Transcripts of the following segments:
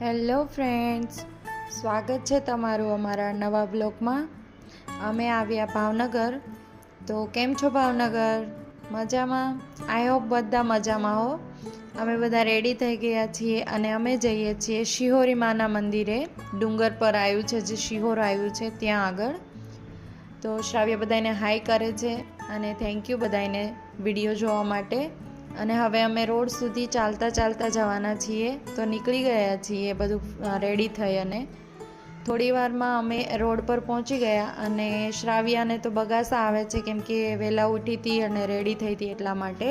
Hello friends, સ્વાગત છે તમારું અમારા નવા બ્લોગમાં. અમે આવ્યા ભાવનગર. તો કેમ છો ભાવનગર? મજામાં? આઈ હોપ બધા મજામાં હો. અમે બધા રેડી થઈ ગયા છીએ અને અમે જઈએ છીએ શિહોરી માના મંદિરે. ડુંગર પર આવ્યું છે, જે શિહોર આવ્યું છે ત્યાં આગળ. તો શ્રાવ્ય બધાને હાઈ કરે છે અને થેન્ક યુ બધાને વિડીયો જોવા માટે. અને હવે અમે રોડ સુધી ચાલતા ચાલતા જવાના છીએ. તો નીકળી ગયા છીએ બધું રેડી થઈ અને થોડી વારમાં અમે રોડ પર પહોંચી ગયા. અને શ્રાવ્યાને તો બગાસા આવે છે કેમ કે વહેલા ઉઠી હતી અને રેડી થઈ હતી એટલા માટે.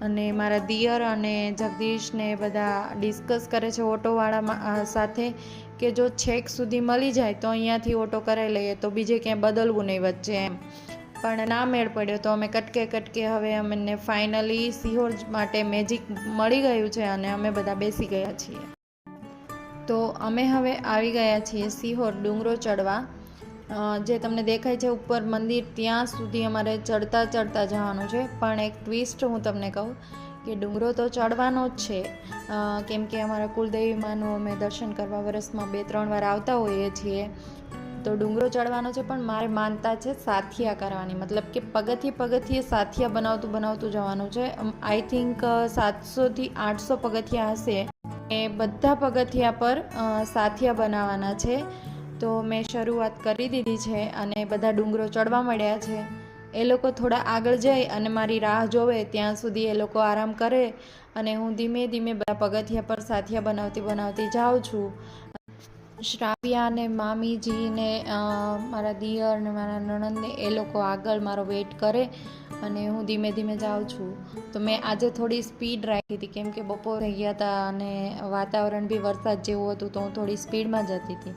અને મારા દિયર અને જગદીશને બધા ડિસ્કસ કરે છે ઓટોવાળા સાથે કે જો છેક સુધી મળી જાય તો અહીંયાથી ઓટો કરાવી લઈએ, તો બીજે ક્યાંય બદલવું નહીં વચ્ચે એમ. પણ ના મેળ પડ્યો તો અમે કટકે હવે અમને ફાઇનલી સિહોર માટે મેજિક મળી ગયું છે અને અમે બધા બેસી ગયા છીએ. તો અમે હવે આવી ગયા છીએ સિહોર ડુંગરો ચડવા. જે તમને દેખાય છે ઉપર મંદિર, ત્યાં સુધી અમારે ચડતા જવાનું છે. પણ એક ટ્વિસ્ટ હું તમને કહું કે ડુંગરો તો ચડવાનો જ છે, કેમ કે અમારા કુલદેવી માનું અમે દર્શન કરવા વર્ષમાં 2-3 વાર આવતા હોઈએ છીએ. તો ડુંગરો ચડવાનો છે, પણ મારે માનતા છે સાથિયા કરવાની, મતલબ કે પગથિયે સાથિયા બનાવતું જવાનું છે. આઈ થિંક 700થી 800 પગથિયા હશે. એ બધા પગથિયા પર સાથિયા બનાવવાના છે. તો મેં શરૂઆત કરી દીધી છે અને બધા ડુંગરો ચડવા મળ્યા છે. એ લોકો થોડા આગળ જઈ અને મારી રાહ જોવે ત્યાં સુધી એ લોકો આરામ કરે અને હું ધીમે ધીમે બધા પગથિયા પર સાથિયા બનાવતી જાઉં છું. શ્રાવ્યા અને મામીજીને મારા દિયર અને મારા નણંદને એ લોકો આગળ મારો વેઇટ કરે અને હું ધીમે ધીમે જાઉં છું. તો મેં આજે થોડી સ્પીડ રાખી હતી કેમ કે બપોર થઈ ગયા હતા અને વાતાવરણ બી વરસાદ જેવું હતું, તો હું થોડી સ્પીડમાં જતી હતી.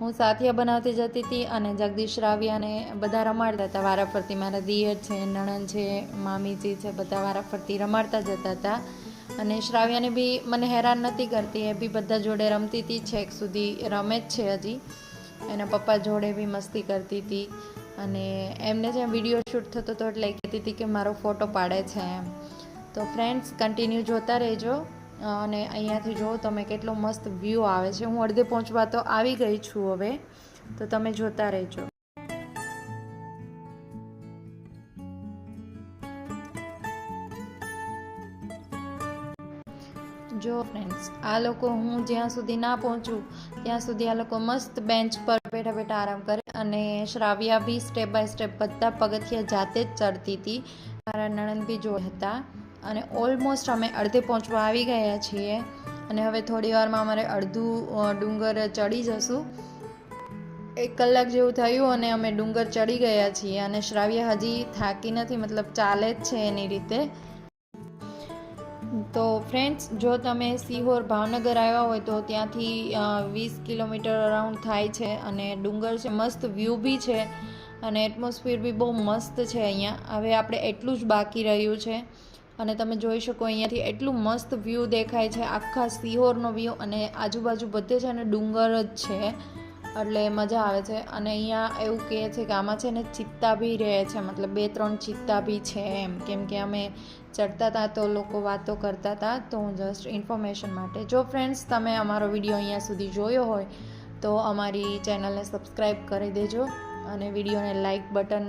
હું સાથિયા બનાવતી જતી હતી અને જગદીશ શ્રાવ્યાને બધા રમાડતા હતા વારાફરતી. મારા દિયર છે, નણંદ છે, મામીજી છે, બધા વારાફરતી રમાડતા જતા હતા. અને શ્રાવ્યાને બી મને હેરાન નથી કરતી, એ બી બધા જોડે રમતી હતી, છેક સુધી રમે જ છે હજી. એના પપ્પા જોડે બી મસ્તી કરતી હતી. અને એમને જે વિડીયો શૂટ થતો હતો એટલે કહેતી હતી કે મારો ફોટો પાડે છે એમ. તો ફ્રેન્ડ્સ, કન્ટિન્યુ જોતા રહેજો. અને અહીંયાથી જુઓ તમે કેટલો મસ્ત વ્યૂ આવે છે. હું અડધે પહોંચવા તો આવી ગઈ છું હવે, તો તમે જોતા રહેજો. જો ફ્રેન્ડ્સ, આ લોકો હું જ્યાં સુધી ના પહોંચું ત્યાં સુધી આ લોકો મસ્ત બેન્ચ પર બેઠા આરામ કરે. અને શ્રાવ્યા બી સ્ટેપ બાય સ્ટેપ બધા પગથિયા જાતે જ ચડતી હતી. મારા નણંદ બી જો હતા. અને ઓલમોસ્ટ અમે અડધે પહોંચવા આવી ગયા છીએ. અને હવે થોડી વારમાં અમારે અડધું ડુંગર ચડી જશું. 1 કલાક જેવું થયું અને અમે ડુંગર ચડી ગયા છીએ. અને શ્રાવ્યા હજી થાકી નથી, મતલબ ચાલે જ છે એની રીતે. તો ફ્રેન્ડ્સ, જો તમે સિહોર ભાવનગર આવ્યા હોય તો ત્યાંથી 20 કિલોમીટર અરાઉન્ડ થાય છે. અને ડુંગર છે, મસ્ત વ્યૂ બી છે અને એટમોસ્ફિયર બી બહુ મસ્ત છે અહીંયા. હવે આપણે એટલું જ બાકી રહ્યું છે. અને તમે જોઈ શકો અહીંયાથી એટલું મસ્ત વ્યૂ દેખાય છે, આખા સિહોરનો વ્યૂ. અને આજુબાજુ બધે છે ને ડુંગર જ છે, એટલે મજા આવે છે. અને અહીંયા એવું કહે છે કે આમાં છે ને ચિત્તા બી રહે છે, મતલબ 2-3 ચિત્તા બી છે એમ. કેમ કે અમે ચડતા હતા તો લોકો વાતો કરતા હતા, તો હું જસ્ટ ઇન્ફોર્મેશન માટે. જો ફ્રેન્ડ્સ, તમે અમારો વિડીયો અહીંયા સુધી જોયો હોય તો અમારી ચેનલને સબસ્ક્રાઈબ કરી દેજો અને વિડીયોને લાઈક બટન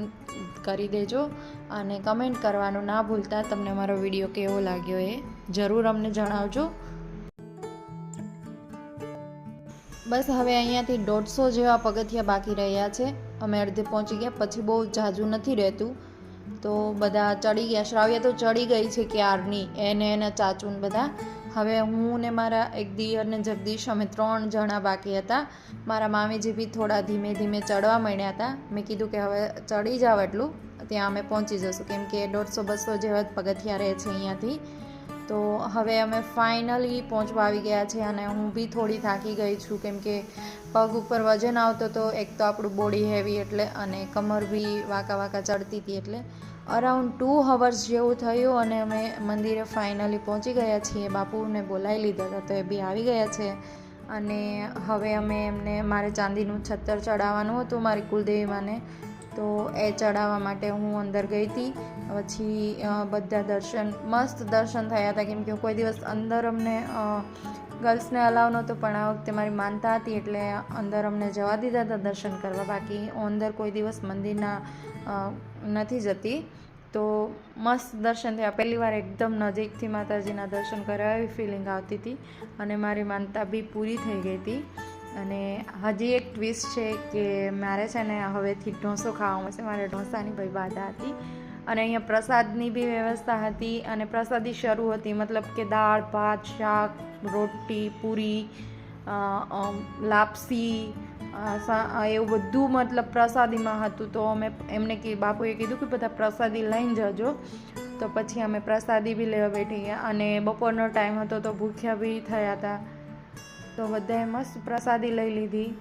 કરી દેજો. અને કમેન્ટ કરવાનું ના ભૂલતા તમને અમારો વિડીયો કેવો લાગ્યો એ જરૂર અમને જણાવજો. બસ હવે અહીંયાથી 150 જેવા પગથિયા બાકી રહ્યા છે. અમે અડધે પહોંચી ગયા, પછી બહુ ઝાઝું નથી રહેતું. તો બધા ચડી ગયા. શ્રાવ્યા તો ચડી ગઈ છે ક્યારની, એના ચાચુને બધા. હવે હું ને મારા એક દિયર ને જગદીશ, અમે 3 જણા બાકી હતા. મારા મામીજી બી થોડા ધીમે ધીમે ચડવા માંડ્યા હતા. મેં કીધું કે હવે ચડી જાવ એટલું, ત્યાં અમે પહોંચી જશું, કેમ કે 150-200 જેવા જ પગથિયા રહે છે અહીંયાથી. તો હવે અમે ફાઇનલી પહોંચવા આવી ગયા છે. અને હું બી થોડી થાકી ગઈ છું, કેમ કે પગ ઉપર વજન આવતો તો એક તો આપણું બોડી હેવી એટલે, અને કમર બી વાંકા ચડતી હતી એટલે. અરાઉન્ડ 2 અવર્સ જેવું થયું અને અમે મંદિરે ફાઇનલી પહોંચી ગયા છીએ. બાપુને બોલાવી લીધા હતા તો એ બી આવી ગયા છે. અને હવે અમે એમને, મારે ચાંદીનું છત્તર ચડાવવાનું હતું મારી કુલદેવી માને, તો એ ચડાવવા માટે હું અંદર ગઈ હતી. પછી બધા મસ્ત દર્શન થયા હતા, કેમ કે કોઈ દિવસ અંદર અમને ગર્લ્સને અલાવ નહોતું, પણ આ વખતે મારી માનતા હતી એટલે અંદર અમને જવા દીધા હતા દર્શન કરવા. બાકી અંદર કોઈ દિવસ મંદિરના નથી જતી. તો મસ્ત દર્શન થયા. પહેલી વાર એકદમ નજીકથી માતાજીના દર્શન કર્યા એવી ફિલિંગ આવતી હતી અને મારી માનતા બી પૂરી થઈ ગઈ હતી. અને હજી એક ટ્વિસ્ટ છે કે મારે છે ને હવેથી ઢોસો ખાવા મળશે. મારે ઢોસાની ભાઈ બાધા હતી અને અહીંયા પ્રસાદની બી વ્યવસ્થા હતી અને પ્રસાદી શરૂ હતી, મતલબ કે દાળ ભાત શાક રોટી પૂરી લાપસી એવું બધું મતલબ પ્રસાદીમાં હતું. તો અમે એમને બાપુએ કીધું કે બધા પ્રસાદી લઈને જજો. તો પછી અમે પ્રસાદી બી લેવા બેઠી ગયા અને બપોરનો ટાઈમ હતો તો ભૂખ્યા બી થયા હતા. તો બધાએ મસ્ત પ્રસાદી લઈ લીધી.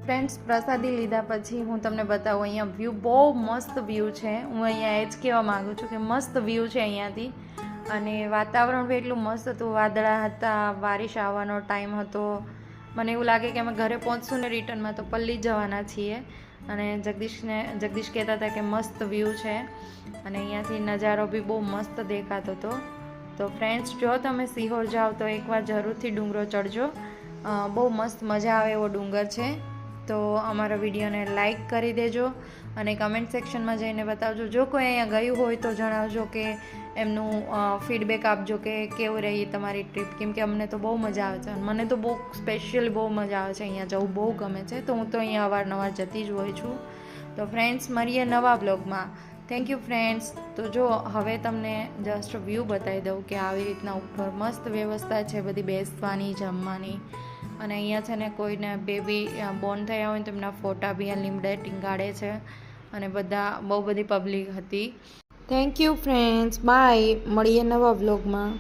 ફ્રેન્ડ્સ, પ્રસાદી લીધા પછી હું તમને બતાવું, અહીંયા વ્યૂ બહુ મસ્ત વ્યૂ છે. હું અહીંયા એ જ કહેવા માગું છું કે મસ્ત વ્યૂ છે અહીંયાથી. અને વાતાવરણ બી એટલું મસ્ત હતું, વાદળા હતા, બારિશ આવવાનો ટાઈમ હતો. મને એવું લાગે કે અમે ઘરે પહોંચશું ને રિટર્નમાં તો પલ્લી જવાના છીએ. અને જગદીશ કહેતા હતા કે મસ્ત વ્યૂ છે અને અહીંયાથી નજારો બી બહુ મસ્ત દેખાતો હતો. તો ફ્રેન્ડ્સ, જો તમે સિહોર જાઓ તો એકવાર જરૂરથી ડુંગરો ચડજો. બહુ મસ્ત મજા આવે એવો ડુંગર છે. તો અમારા વિડીયોને લાઈક કરી દેજો અને કમેન્ટ સેક્શનમાં જઈને બતાવજો. જો કોઈ અહીંયા ગયું હોય તો જણાવજો કે એમનું ફીડબેક આપજો કે કેવું રહી તમારી ટ્રીપ, કેમ કે અમને તો બહુ મજા આવે છે અને મને તો બહુ સ્પેશિયલ બહુ મજા આવે છે. અહીંયા જવું બહુ ગમે છે, તો હું તો અહીંયા અવારનવાર જતી જ હોય છું. તો ફ્રેન્ડ્સ, મળીએ નવા બ્લોગમાં. Thank you friends. તો જો હવે તમને જસ્ટ વ્યૂ બતાવી દઉં કે આવી રીતના ઉપર મસ્ત વ્યવસ્થા છે બધી બેસવાની જમવાની. અને અહીંયા છે ને કોઈને બેબી બોર્ન થયા હોય તો એમના ફોટા બી આ લીમડે ટીંગાડે છે અને બધા બહુ બધી પબ્લિક હતી. Thank you friends, bye. મળીએ નવા વ્લોગમાં.